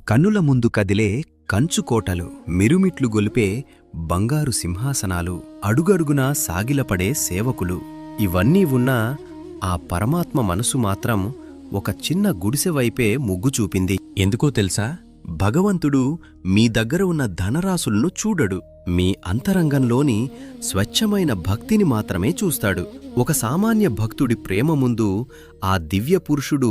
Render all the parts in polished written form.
కన్నుల ముందు కదిలే కంచుకోటలు, మిరుమిట్లు గొలిపే బంగారు సింహాసనాలు, అడుగడుగునా సాగిలపడే సేవకులు, ఇవన్నీ ఉన్నా ఆ పరమాత్మ మనసు మాత్రం ఒక చిన్న గుడిసెవైపే మొగ్గు చూపింది. ఎందుకో తెలుసా? భగవంతుడు మీ దగ్గర ఉన్న ధనరాశులను చూడడు, మీ అంతరంగంలోని స్వచ్ఛమైన భక్తిని మాత్రమే చూస్తాడు. ఒక సామాన్య భక్తుడి ప్రేమ ముందు ఆ దివ్య పురుషుడు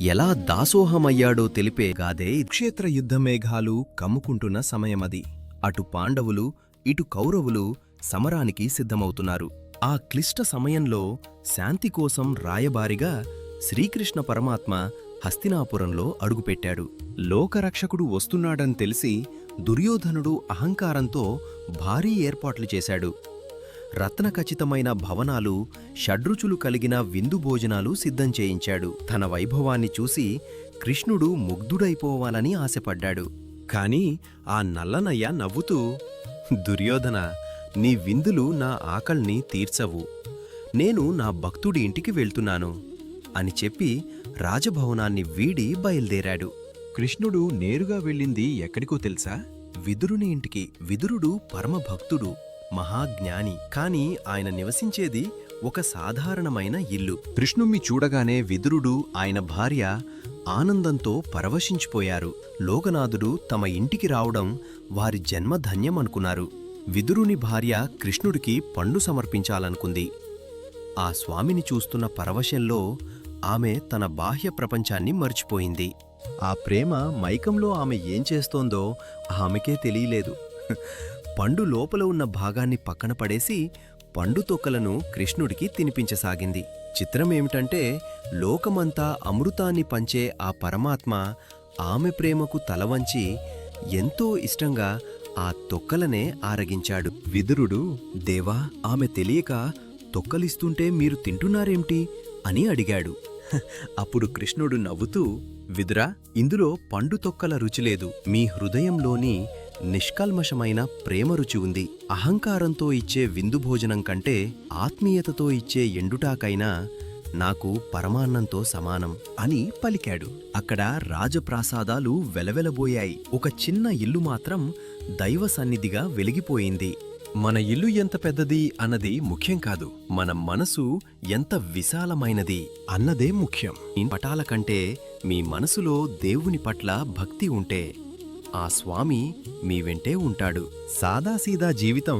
ఎలా దాసోహమయ్యాడో తెలిపే గాదే క్షేత్ర యుద్ధమేఘాలు కమ్ముకుంటున్న సమయమది. అటు పాండవులు ఇటు కౌరవులు సమరానికి సిద్ధమవుతున్నారు. ఆ క్లిష్ట సమయంలో శాంతి కోసం రాయబారిగా శ్రీకృష్ణ పరమాత్మ హస్తినాపురంలో అడుగుపెట్టాడు. లోకరక్షకుడు వస్తున్నాడని తెలిసి దుర్యోధనుడు అహంకారంతో భారీ ఏర్పాట్లు చేశాడు. రత్నఖచితమైన భవనాలు, షడ్రుచులు కలిగిన విందు భోజనాలు సిద్ధం చేయించాడు. తన వైభవాన్ని చూసి కృష్ణుడు ముగ్ధుడైపోవాలని ఆశపడ్డాడు. కాని ఆ నల్లనయ్య నవ్వుతూ, దుర్యోధన, నీ విందులు నా ఆకల్ని తీర్చవు. నేను నా భక్తుడి ఇంటికి వెళ్తున్నాను అని చెప్పి రాజభవనాన్ని వీడి బయల్దేరాడు. కృష్ణుడు నేరుగా వెళ్ళింది ఎక్కడికో తెలుసా? విదురుని ఇంటికి. విదురుడు పరమభక్తుడు, మహాజ్ఞాని. కాని ఆయన నివసించేది ఒక సాధారణమైన ఇల్లు. కృష్ణుణ్ణి చూడగానే విదురుడు, ఆయన భార్య ఆనందంతో పరవశించిపోయారు. లోకనాథుడు తమ ఇంటికి రావడం వారి జన్మ ధన్యమనుకున్నారు. విదురుని భార్య కృష్ణుడికి పండు సమర్పించాలనుకుంది. ఆ స్వామిని చూస్తున్న పరవశంలో ఆమె తన బాహ్య ప్రపంచాన్ని మర్చిపోయింది. ఆ ప్రేమ మైకంలో ఆమె ఏం చేస్తోందో ఆమెకే తెలియలేదు. పండు లోపల ఉన్న భాగాన్ని పక్కన పడేసి పండు తొక్కలను కృష్ణుడికి తినిపించసాగింది. చిత్రమేమిటంటే, లోకమంతా అమృతాన్ని పంచే ఆ పరమాత్మ ఆమె ప్రేమకు తలవంచి ఎంతో ఇష్టంగా ఆ తొక్కలనే ఆరగించాడు. విదురుడు, దేవా, ఆమె తెలియక తొక్కలిస్తుంటే మీరు తింటున్నారేమిటి అని అడిగాడు. అప్పుడు కృష్ణుడు నవ్వుతూ, విదురా, ఇందులో పండు తొక్కల రుచిలేదు. మీ హృదయంలోని నిష్కల్మషమైన ప్రేమ రుచి ఉంది. అహంకారంతో ఇచ్చే విందు భోజనం కంటే ఆత్మీయతతో ఇచ్చే ఎండుటాకైనా నాకు పరమాన్నంతో సమానం అని పలికాడు. అక్కడ రాజప్రాసాదాలు వెలవెలబోయాయి. ఒక చిన్న ఇల్లు మాత్రం దైవ సన్నిధిగా వెలిగిపోయింది. మన ఇల్లు ఎంత పెద్దది అన్నది ముఖ్యం కాదు, మన మనసు ఎంత విశాలమైనది అన్నదే ముఖ్యం. ఈ పటాల కంటే మీ మనసులో దేవుని పట్ల భక్తి ఉంటే ఆ స్వామి మీ వెంటే ఉంటాడు. సాదాసీదా జీవితం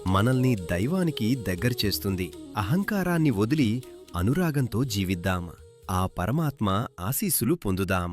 మనల్ని దైవానికి దగ్గర చేస్తుంది. అహంకారాన్ని వదిలి అనురాగంతో జీవిద్దాం. ఆ పరమాత్మ ఆశీస్సులు పొందుదాం.